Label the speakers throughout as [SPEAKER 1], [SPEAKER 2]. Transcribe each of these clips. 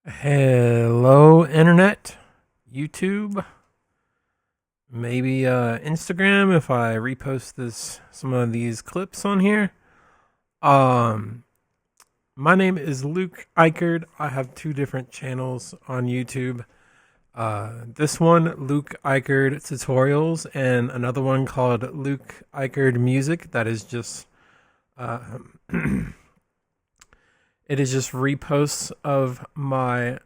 [SPEAKER 1] Hello, internet, YouTube, maybe Instagram if I repost some of these clips on here. Um, my name is Luke Eichard. I have two different channels on YouTube. This one, Luke Eichard Tutorials, and another one called Luke Eichard Music. That is just uh, it is just reposts of my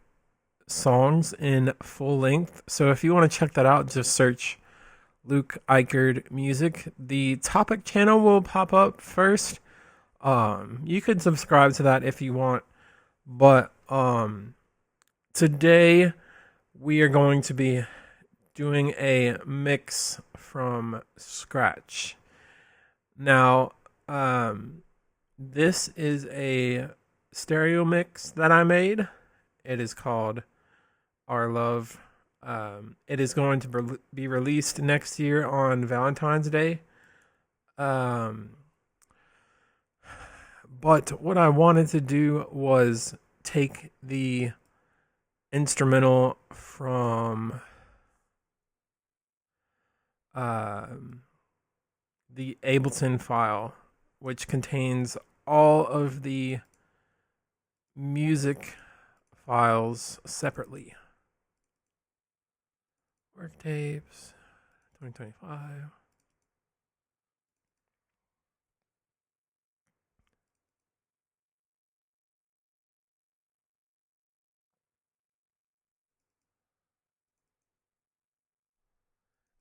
[SPEAKER 1] songs in full length. So if you want to check that out, just search Luke Eichard Music. The topic channel will pop up first. You could subscribe to that if you want, but today we are going to be doing a mix from scratch. Now, this is a stereo mix that I made. It is called Our Love. It is going to be released next year on Valentine's Day. But what I wanted to do was take the instrumental from the Ableton file, which contains all of the music files separately. Work tapes, 2025.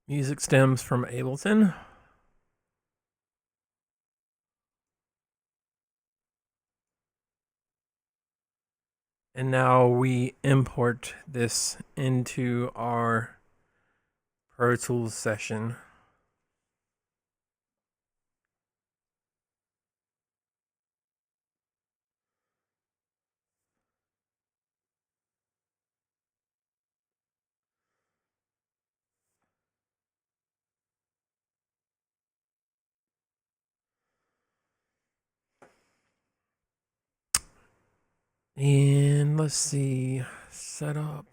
[SPEAKER 1] Music stems from Ableton. And now we import this into our Pro Tools session. And let's see, setup,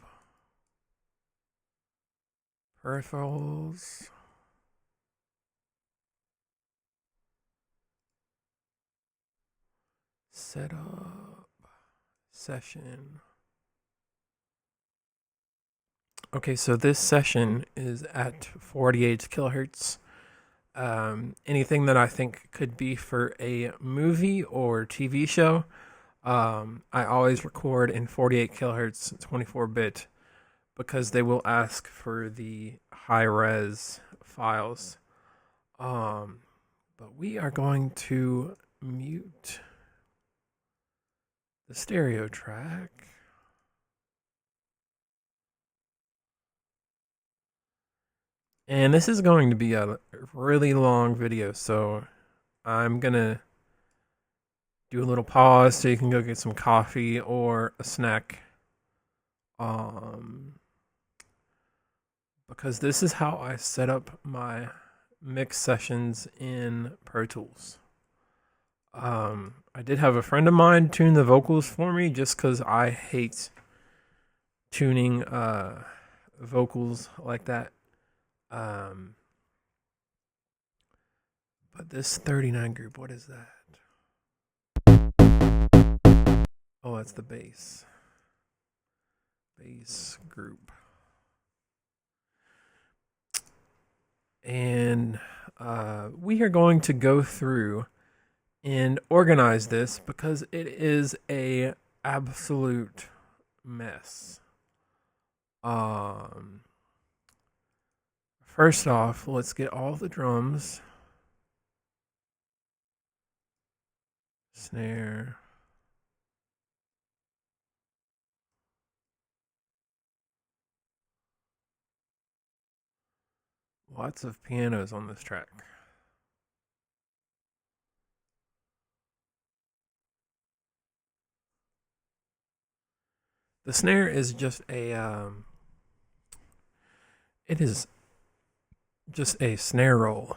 [SPEAKER 1] peripherals, setup, session. Okay, so this session is at 48 kilohertz. Anything that I think could be for a movie or TV show, I always record in 48 kilohertz, 24-bit, because they will ask for the high res files. But we are going to mute the stereo track. And this is going to be a really long video, so I'm gonna do a little pause so you can go get some coffee or a snack. Because this is how I set up my mix sessions in Pro Tools. I did have a friend of mine tune the vocals for me just because I hate tuning vocals like that. But this 39 group, what is that? Oh, that's the bass. Bass group. And we are going to go through and organize this because it is a absolute mess. First off, let's get all the drums, snare, lots of pianos on this track. The snare is just it is just a snare roll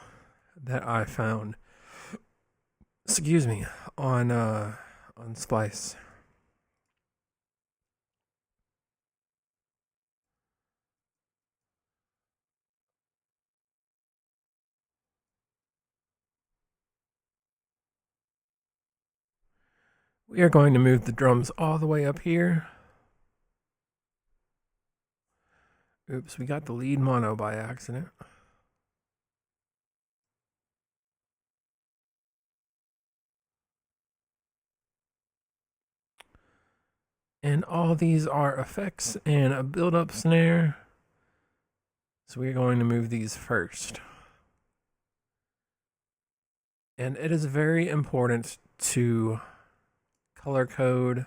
[SPEAKER 1] that I found. Excuse me, on Splice. We are going to move the drums all the way up here. Oops, we got the lead mono by accident. And all these are effects and a build-up snare. So we're going to move these first. And it is very important to color code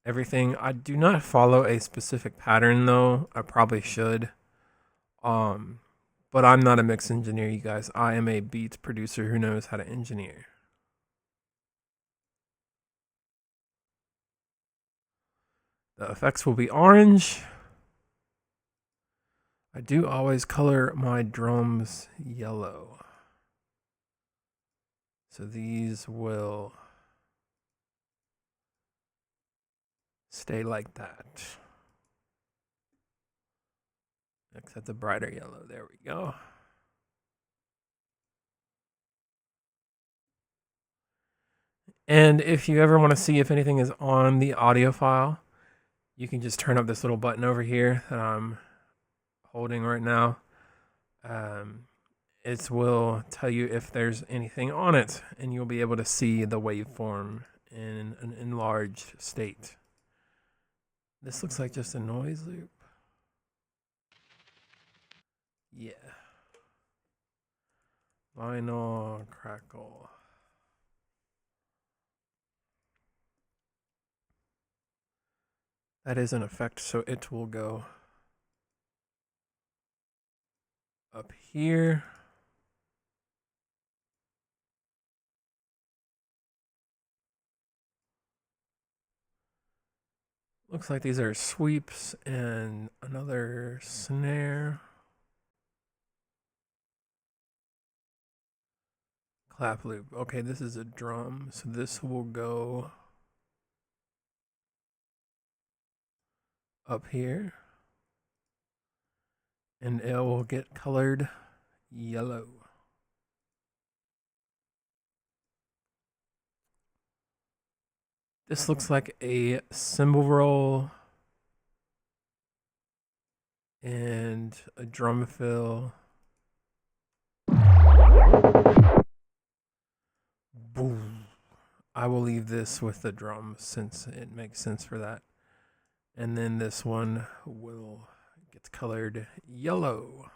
[SPEAKER 1] everything. I do not follow a specific pattern though. I probably should. But I'm not a mix engineer, you guys. I am a beats producer who knows how to engineer. The effects will be orange. I do always color my drums yellow. So these will stay like that. Except the brighter yellow. There we go. And if you ever want to see if anything is on the audio file, you can just turn up this little button over here that I'm holding right now. It will tell you if there's anything on it, and you'll be able to see the waveform in an enlarged state. This looks like just a noise loop. Yeah. Vinyl crackle. That is an effect, so it will go up here. Looks like these are sweeps and another snare. Clap loop. Okay, this is a drum, so this will go up here. And it will get colored yellow. This looks like a cymbal roll and a drum fill. Boom. I will leave this with the drums since it makes sense for that. And then this one will get colored yellow.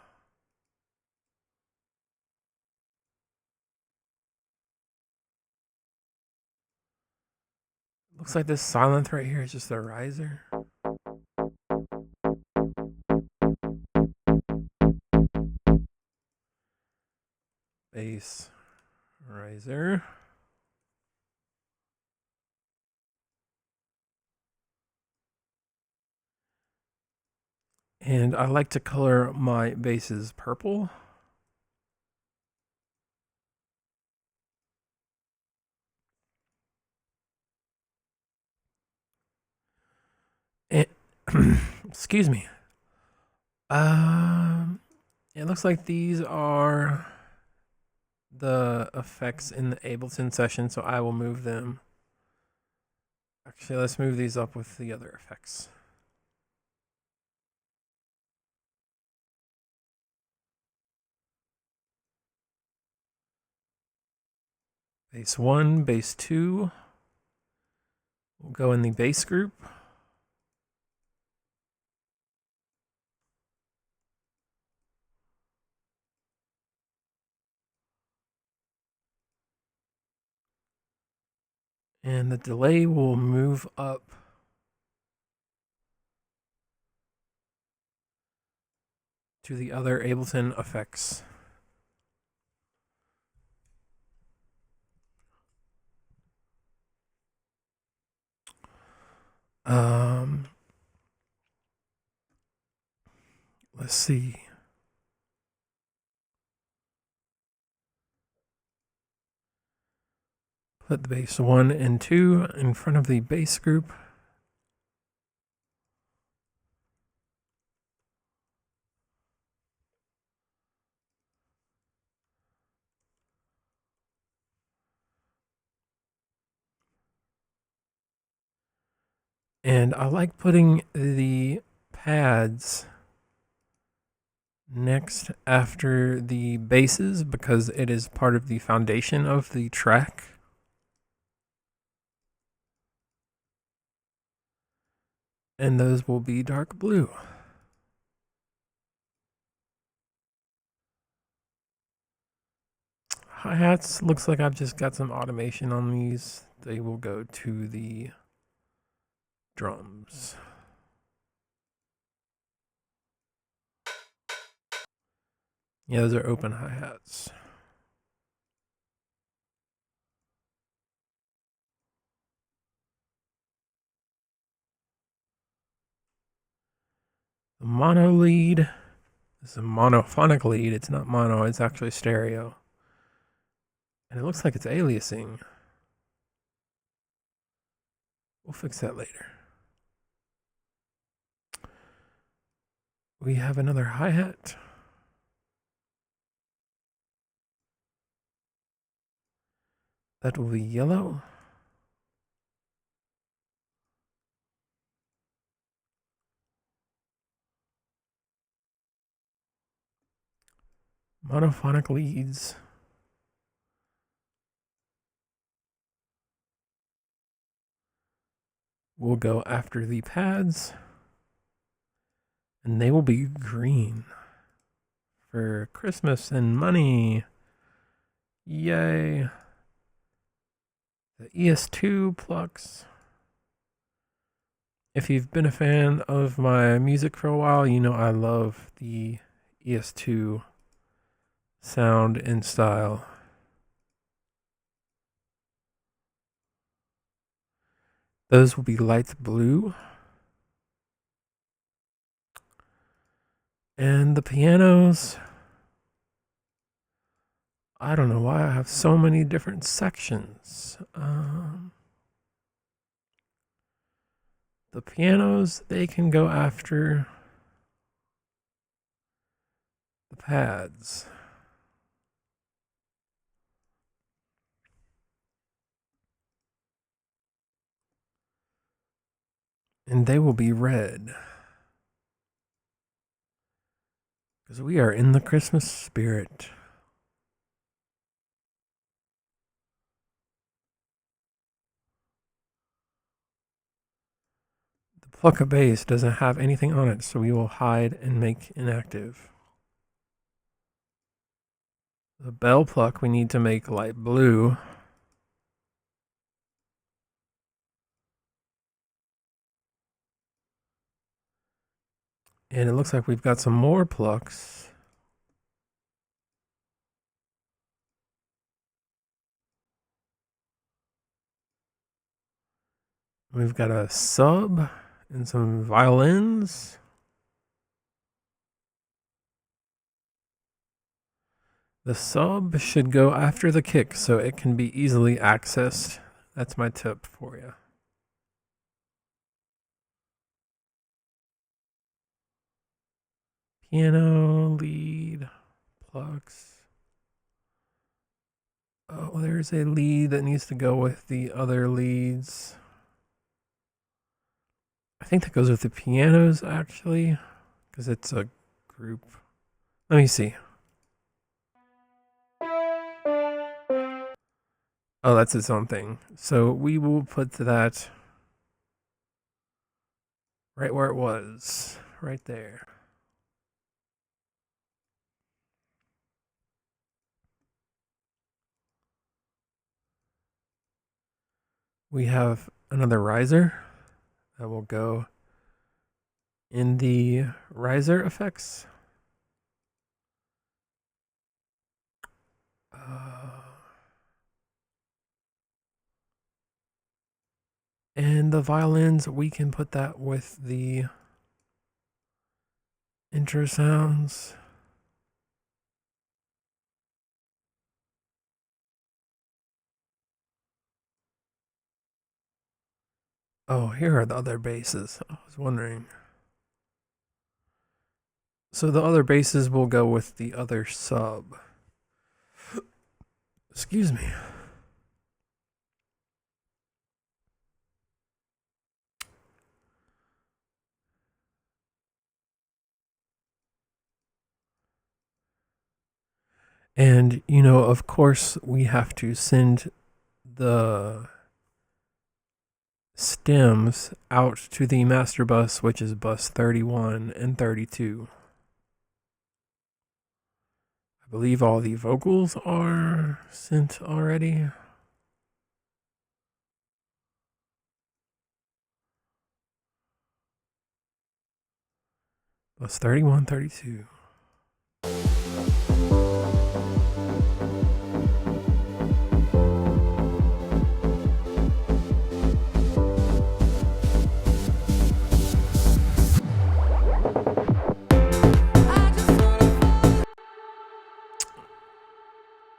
[SPEAKER 1] Looks like this silence right here is just a riser. Bass riser. And I like to color my basses purple. And excuse me. It looks like these are the effects in the Ableton session, so I will move them. Actually, let's move these up with the other effects. Bass 1, bass 2. We'll go in the bass group. And the delay will move up to the other Ableton effects. Let's see. Put the bass 1 and 2 in front of the bass group. And I like putting the pads next after the basses because it is part of the foundation of the track. And those will be dark blue. Hi-hats, looks like I've just got some automation on these. They will go to the drums. Yeah, those are open hi-hats. The mono lead is a monophonic lead. It's not mono, it's actually stereo. And it looks like it's aliasing. We'll fix that later. We have another hi-hat. That will be yellow. Monophonic leads. We'll go after the pads. And they will be green. For Christmas and money. Yay. The ES2 plucks. If you've been a fan of my music for a while, you know I love the ES2 sound and style. Those will be light blue. And the pianos, I don't know why I have so many different sections. The pianos, they can go after the pads. And they will be red. Because we are in the Christmas spirit. The pluck of bass doesn't have anything on it, so we will hide and make inactive. The bell pluck we need to make light blue. And it looks like we've got some more plucks. We've got a sub and some violins. The sub should go after the kick so it can be easily accessed. That's my tip for you. Piano, lead, plucks. Oh, there's a lead that needs to go with the other leads. I think that goes with the pianos, actually, because it's a group. Let me see. Oh, that's its own thing. So we will put that right where it was, right there. We have another riser that will go in the riser effects. And the violins, we can put that with the intro sounds. Oh, here are the other basses. I was wondering. So the other basses will go with the other sub. Excuse me. And, you know, of course, we have to send the stems out to the master bus, which is bus 31 and 32. I believe all the vocals are sent already. Bus 31, 32.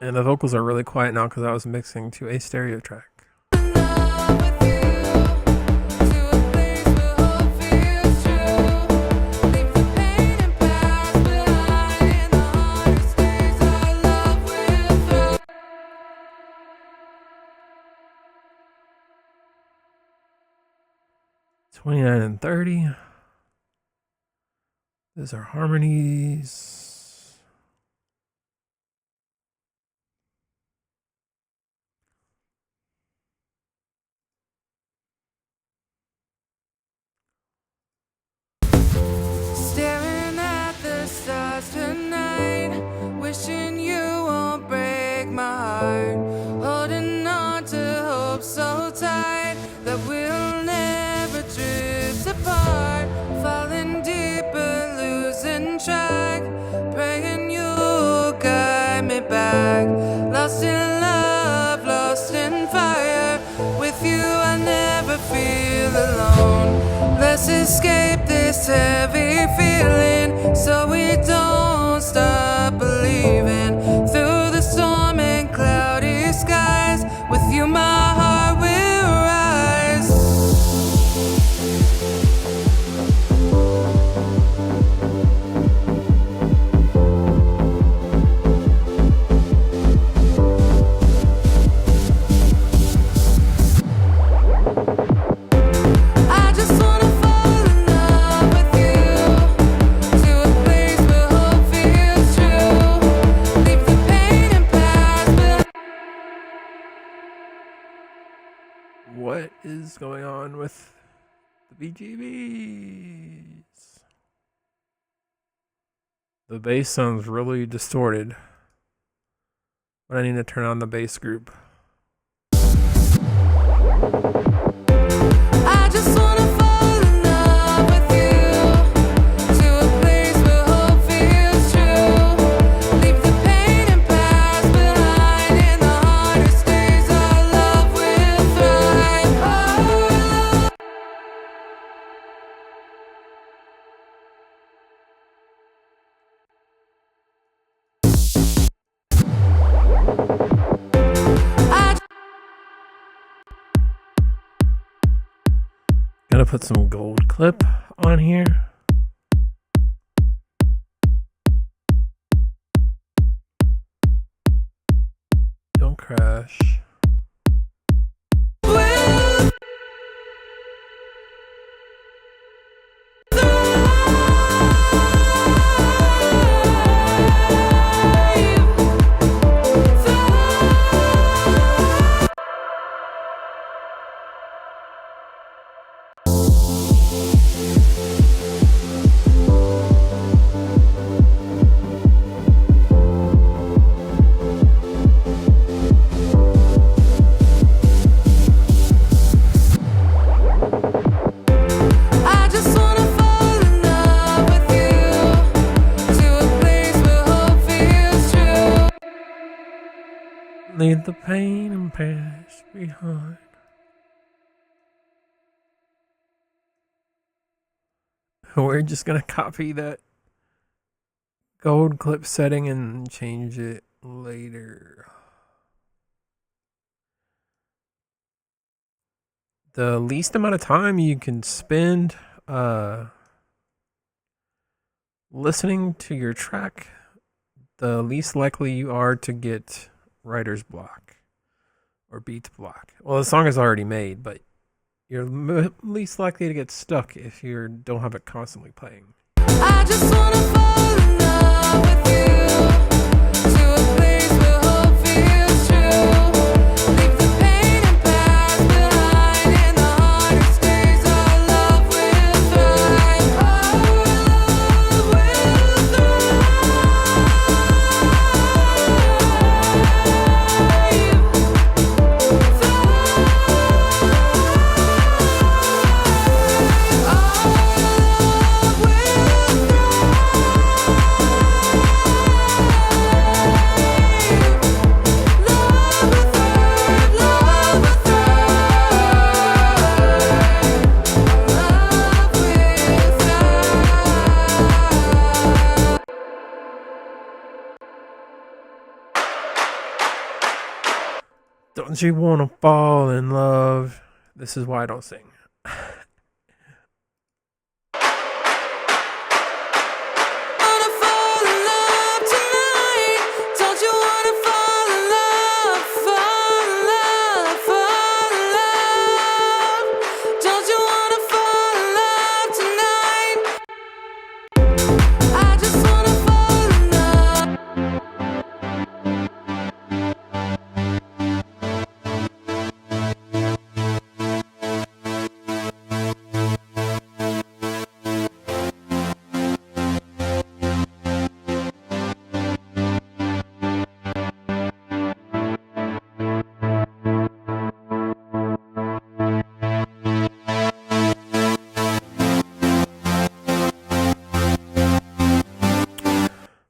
[SPEAKER 1] And the vocals are really quiet now because I was mixing to a stereo track. $29 and $30. Those are harmonies.
[SPEAKER 2] Staring at the stars tonight, wishing you won't break my heart, holding on to hope so tight that we'll never drift apart, falling deeper, losing track, praying you'll guide me back, lost in love, lost in fire, with you I never feel alone. Let's escape this heavy feeling so we don't stop believing. Through the storm and cloudy skies, with you my heart will rise. I just wanna fall in love with you, to a place where hope feels true. Leave the pain and past behind.
[SPEAKER 1] What is going on with the BGBs? The bass sounds really distorted, but I need to turn on the bass group.
[SPEAKER 2] I just wanna fall in love with you, to a place where hope feels true. Leave the pain and past behind, in the hardest days our love will thrive.
[SPEAKER 1] Gotta put some gold clip on here. Don't crash.
[SPEAKER 2] Will I just wanna fall in love with you, to a place where hope feels true.
[SPEAKER 1] Leave the pain and past behind. We're just gonna copy that gold clip setting and change it later. The least amount of time you can spend listening to your track, the least likely you are to get writer's block or beat block. Well, the song is already made, but you're least likely to get stuck if you don't have it constantly playing.
[SPEAKER 2] I just wanna fall in love with you, to a place
[SPEAKER 1] Don't you wanna fall in love? This is why I don't sing.
[SPEAKER 2] Wanna fall in love tonight? Don't you wanna fall in love? Fall in love, fall in love. Don't you wanna fall in love tonight? I just wanna fall in love.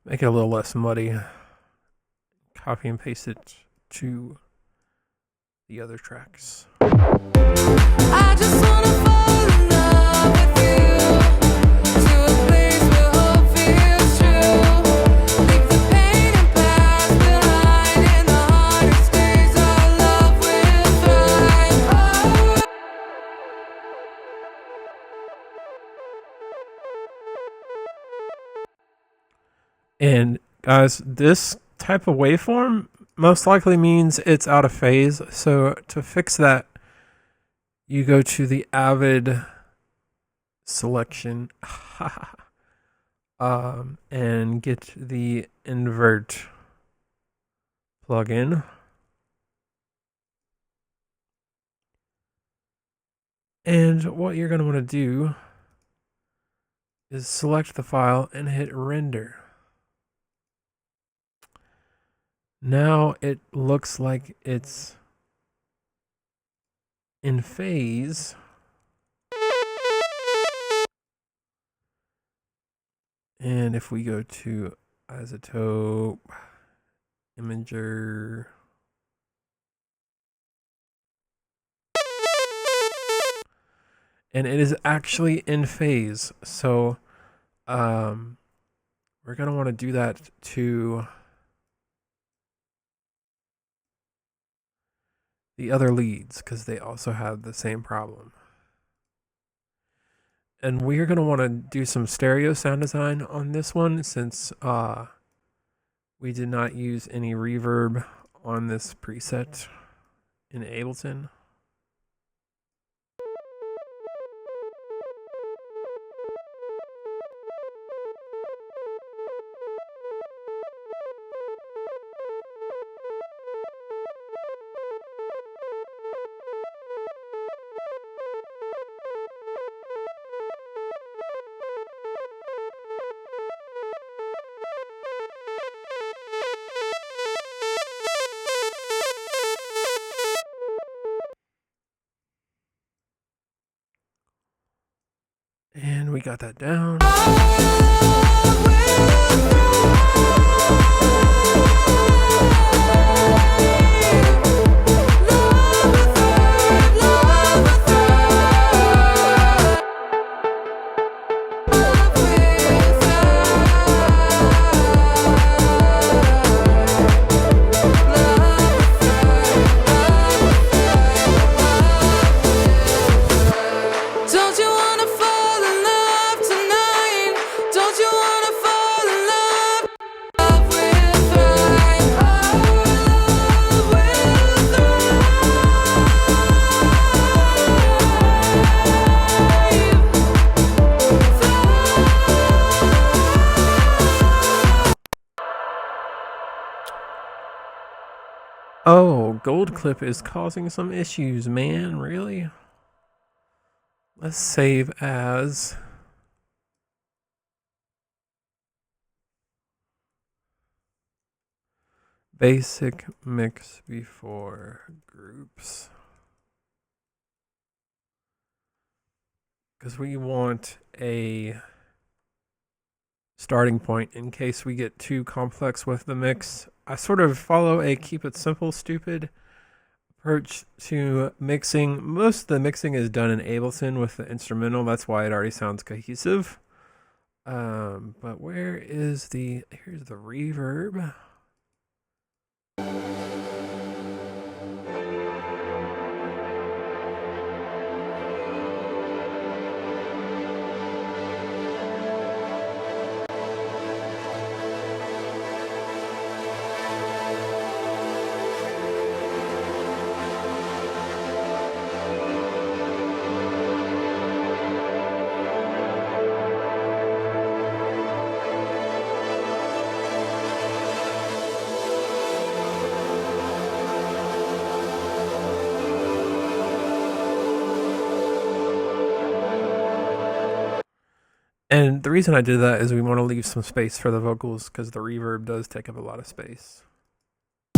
[SPEAKER 1] Make it a little less muddy. Copy and paste it to the other tracks.
[SPEAKER 2] I just wanna fall in love with you, to a place where hope feels true. Leave the pain and past behind, in the hardest days our love will thrive. Oh.
[SPEAKER 1] And guys, this type of waveform most likely means it's out of phase. So to fix that, you go to the Avid selection and get the invert plugin. And what you're going to want to do is select the file and hit render. Now it looks like it's in phase. And if we go to isotope, imager, and it is actually in phase. So we're going to want to do that to the other leads because they also have the same problem. And we're going to want to do some stereo sound design on this one since we did not use any reverb on this preset in Ableton. And we got that down.
[SPEAKER 2] Don't you wanna fall in love tonight? Don't you wanna fall in love? Love will thrive. Oh, love will thrive.
[SPEAKER 1] Oh, Gold Clip is causing some issues, man. Really? Let's save as. Basic mix before groups. Because we want a starting point in case we get too complex with the mix. I sort of follow a keep it simple, stupid approach to mixing. Most of the mixing is done in Ableton with the instrumental. That's why it already sounds cohesive. But where is the, here's the reverb. And the reason I did that is we want to leave some space for the vocals because the reverb does take up a lot of space.
[SPEAKER 2] I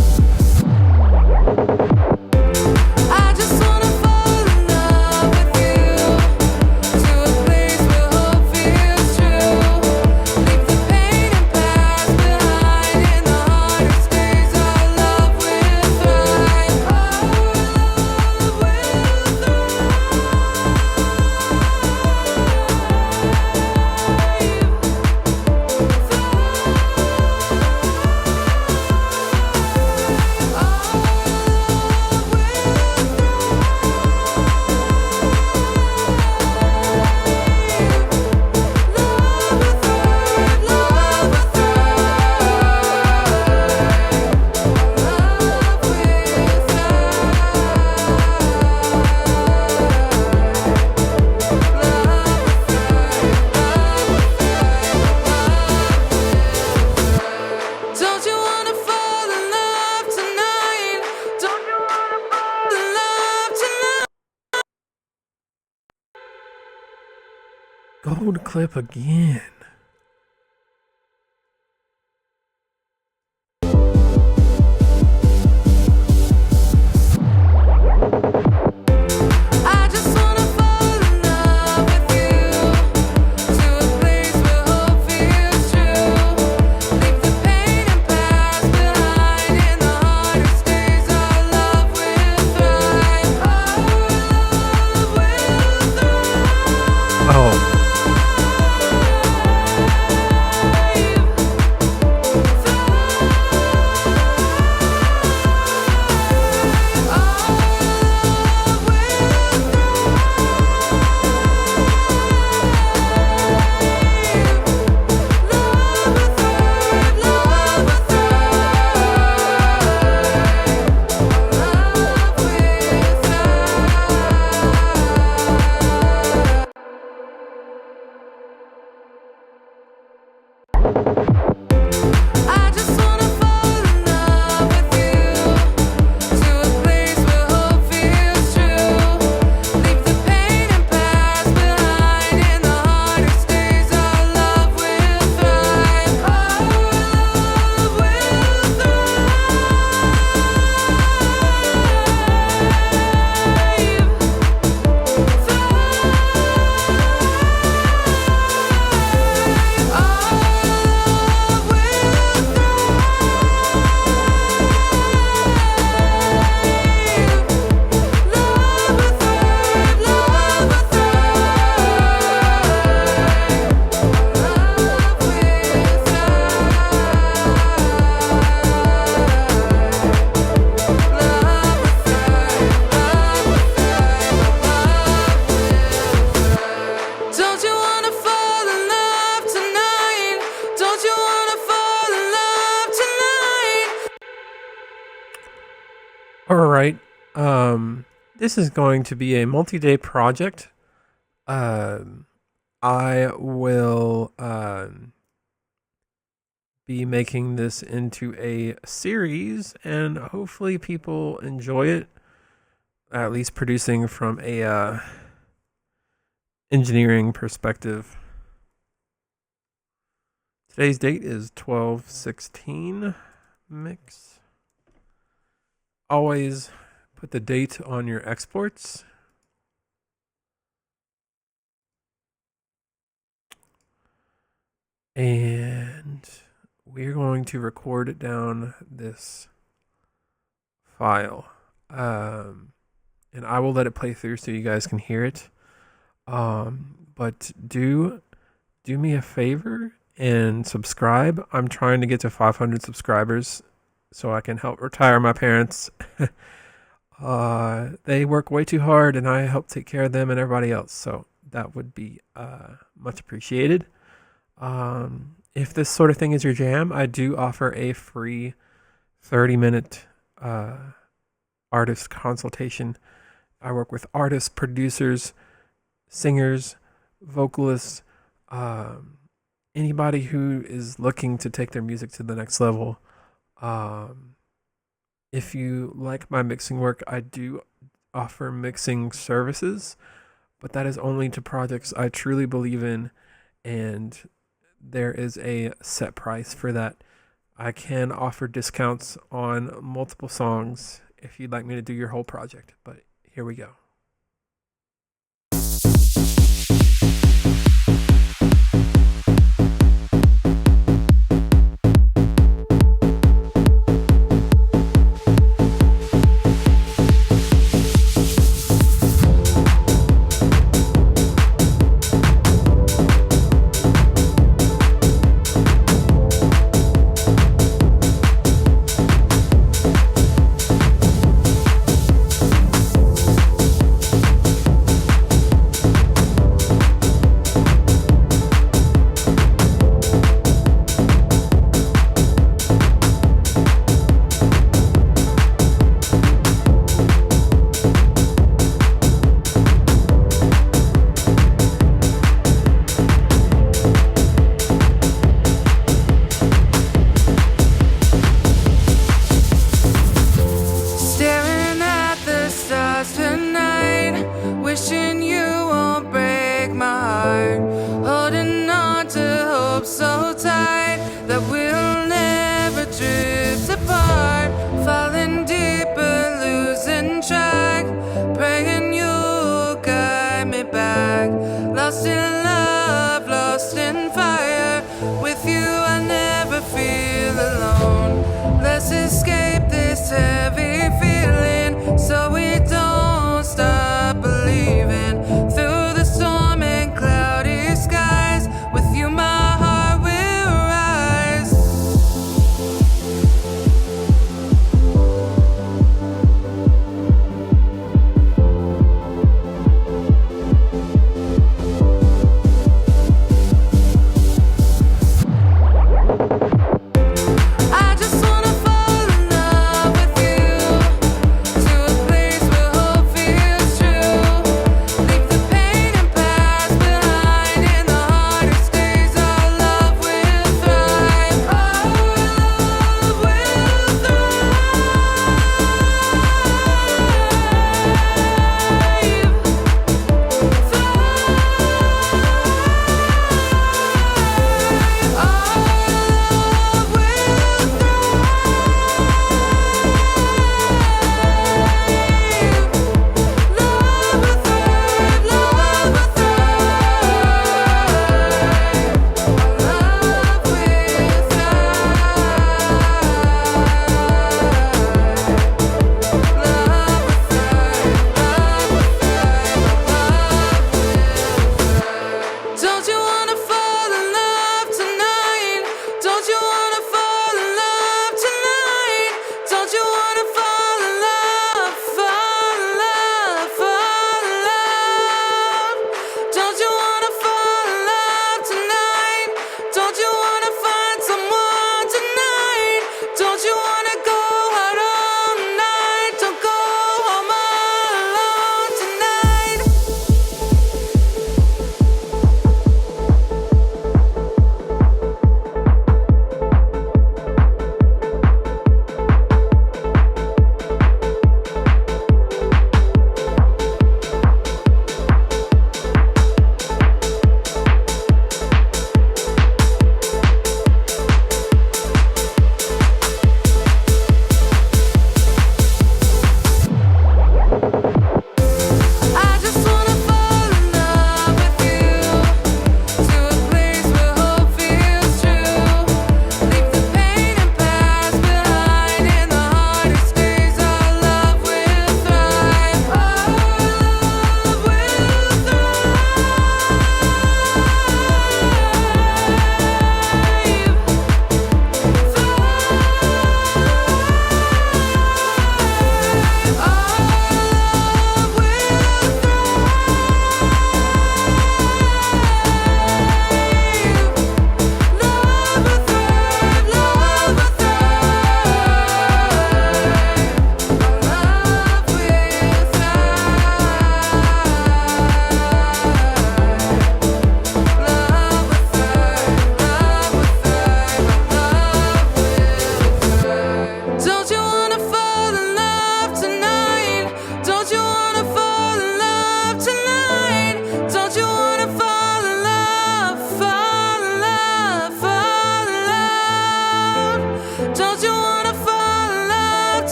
[SPEAKER 2] just wanna fall in love with you, to a place where hope feels true. Leave the pain and past behind. In the hardest days, our love will thrive. Our love will Don't you wanna fall in love tonight? Don't you wanna fall in love tonight?
[SPEAKER 1] Gold clip again.
[SPEAKER 2] I just wanna fall in love with you, to a place where hope feels true. Leave the pain and past behind. In the hardest days, our love will thrive. Our love will thrive.
[SPEAKER 1] Oh,
[SPEAKER 2] I just wanna fall in love with you, to a place where hope feels true. Leave the pain and past behind. In the hardest days, our love will thrive. Our love will Don't you wanna fall in love tonight? Don't you wanna fall in love tonight?
[SPEAKER 1] all right. This is going to be a multi-day project. I will be making this into a series, and hopefully people enjoy it. At least producing from a engineering perspective. Today's date is 12/16 mix. Always put the date on your exports. And we're going to record it down this file. And I will let it play through so you guys can hear it. But do me a favor and subscribe. I'm trying to get to 500 subscribers so I can help retire my parents. They work way too hard and I help take care of them and everybody else. So that would be much appreciated. If this sort of thing is your jam, I do offer a free 30-minute artist consultation. I work with artists, producers, singers, vocalists, anybody who is looking to take their music to the next level. If you like my mixing work, I do offer mixing services, but that is only to projects I truly believe in and there is a set price for that. I can offer discounts on multiple songs if you'd like me to do your whole project, but here we go.
[SPEAKER 2] Staring at the stars tonight, wishing you won't break my heart. Holding on to hope so tight that we'll never drift apart. Falling deeper, losing track, praying you'll guide me back. Lost in love, lost in fire. With you I never feel alone. Let's escape this heavy feeling so we don't stop believing. Through the storm and cloudy skies, with you my heart will rise. I just wanna fall in love with you.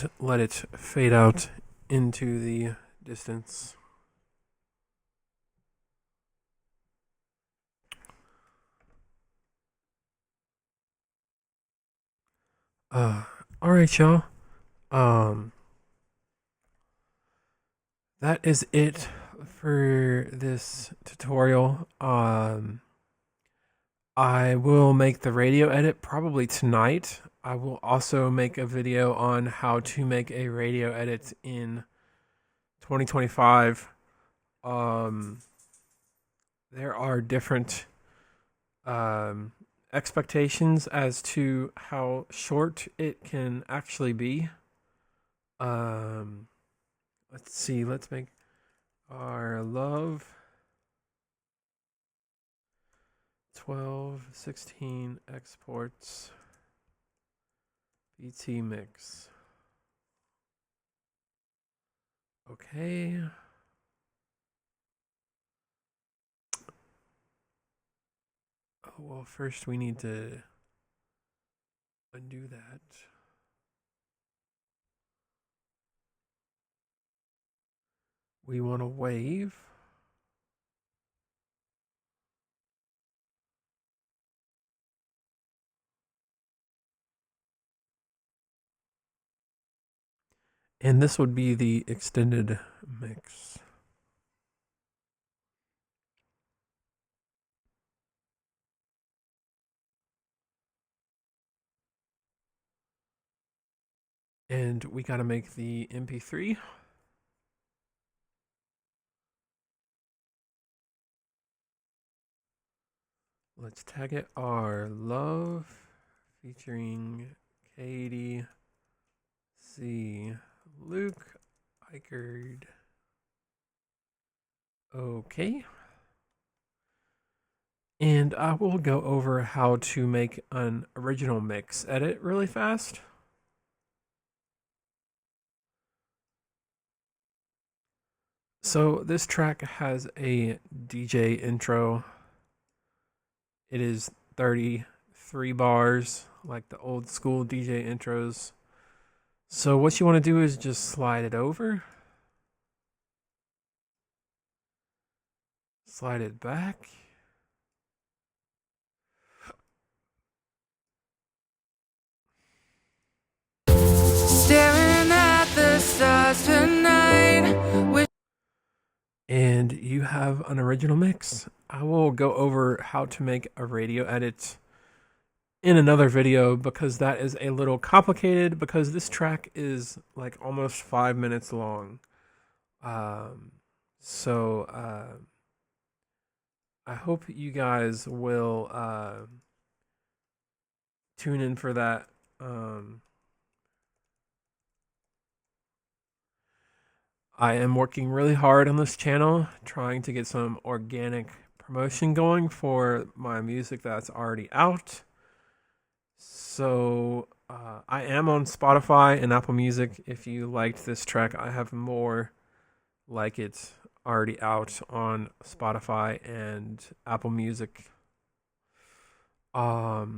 [SPEAKER 1] and let it fade out into the distance. All right, y'all. Um, that is it for this tutorial. I will make the radio edit probably tonight. I will also make a video on how to make a radio edit in 2025. There are different expectations as to how short it can actually be. Let's see. Let's make our love 12, 16 exports BT mix. Okay. Oh, well, first we need to undo that. We want to wave. And this would be the extended mix. And we got to make the MP3. Let's tag it our love featuring Katie C. Luke Eichard. Okay. And I will go over how to make an original mix edit really fast. So this track has a DJ intro. It is 33 bars, like the old school DJ intros. So what you want to do is just slide it over. Slide it back.
[SPEAKER 2] Staring at the stars tonight.
[SPEAKER 1] And you have an original mix. I will go over how to make a radio edit in another video because that is a little complicated because this track is like almost 5 minutes long. So I hope you guys will tune in for that. I am working really hard on this channel, trying to get some organic promotion going for my music that's already out. So I am on Spotify and Apple Music. If you liked this track, I have more like it already out on Spotify and Apple Music. But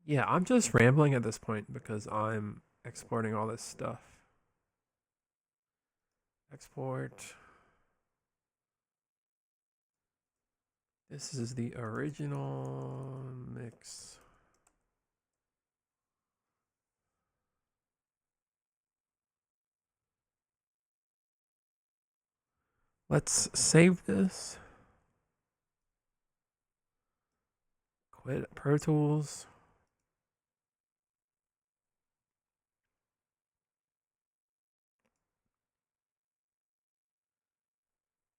[SPEAKER 1] yeah, I'm just rambling at this point because I'm exporting all this stuff. Export. This is the original mix. Let's save this. Quit Pro Tools.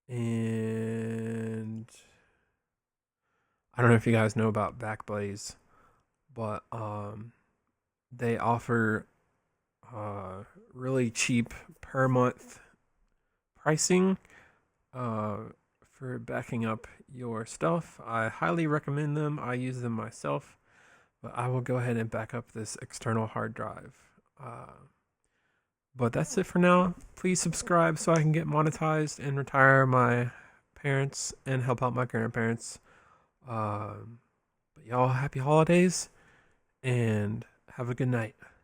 [SPEAKER 1] And I don't know if you guys know about Backblaze, but they offer really cheap per month pricing for backing up your stuff. I highly recommend them. I use them myself, but I will go ahead and back up this external hard drive. But that's it for now. Please subscribe so I can get monetized and retire my parents and help out my grandparents. But y'all, happy holidays, and Have a good night.